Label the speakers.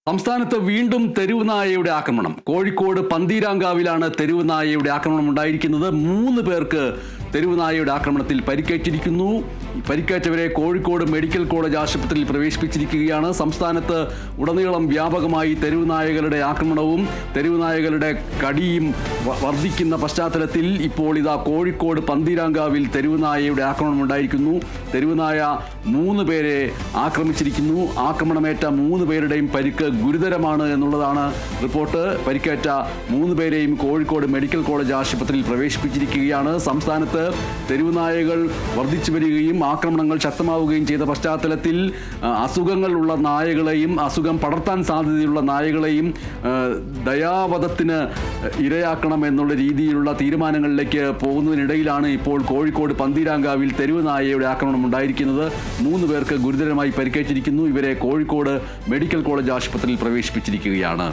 Speaker 1: സംസ്ഥാനത്ത് വീണ്ടും തെരുവ് നായയുടെ ആക്രമണം. കോഴിക്കോട് പന്തീരാങ്കാവിലാണ് തെരുവ് നായയുടെ ആക്രമണം ഉണ്ടായിരിക്കുന്നത്. 3 പേർക്ക് തെരുവ് നായയുടെ ആക്രമണത്തിൽ പരിക്കേറ്റിരിക്കുന്നു. പരിക്കേറ്റവരെ കോഴിക്കോട് മെഡിക്കൽ കോളേജ് ആശുപത്രിയിൽ പ്രവേശിപ്പിച്ചിരിക്കുകയാണ്. സംസ്ഥാനത്ത് ഉടനീളം വ്യാപകമായി തെരുവ് നായകളുടെ ആക്രമണവും തെരുവ് നായകളുടെ കടിയും വർദ്ധിക്കുന്ന പശ്ചാത്തലത്തിൽ ഇപ്പോൾ ഇതാ കോഴിക്കോട് പന്തീരാങ്കാവിൽ തെരുവ് നായയുടെ ആക്രമണം ഉണ്ടായിരിക്കുന്നു. തെരുവ് നായ 3 പേരെ ആക്രമിച്ചിരിക്കുന്നു. ആക്രമണമേറ്റ 3 പേരുടെയും പരിക്ക് ഗുരുതരമാണ് എന്നുള്ളതാണ് റിപ്പോർട്ട്. പരിക്കേറ്റ 3 പേരെയും കോഴിക്കോട് മെഡിക്കൽ കോളേജ് ആശുപത്രിയിൽ പ്രവേശിപ്പിച്ചിരിക്കുകയാണ്. സംസ്ഥാനത്ത് തെരുവ് നായകൾ വർദ്ധിച്ചു വരികയും ആക്രമണങ്ങൾ ശക്തമാവുകയും ചെയ്ത പശ്ചാത്തലത്തിൽ അസുഖങ്ങൾ ഉള്ള നായകളെയും അസുഖം പടർത്താൻ സാധ്യതയുള്ള നായകളെയും ദയാവധത്തിന് ഇരയാക്കണം എന്നുള്ള രീതിയിലുള്ള തീരുമാനങ്ങളിലേക്ക് പോകുന്നതിനിടയിലാണ് ഇപ്പോൾ കോഴിക്കോട് പന്തീരാങ്കാവിൽ തെരുവ് നായയുടെ ആക്രമണം ഉണ്ടായിരിക്കുന്നത്. 3 പേർക്ക് ഗുരുതരമായി പരിക്കേറ്റിരിക്കുന്നു. ഇവരെ കോഴിക്കോട് മെഡിക്കൽ കോളേജ് ആശുപത്രിയിൽ പ്രവേശിപ്പിച്ചിരിക്കുകയാണ്.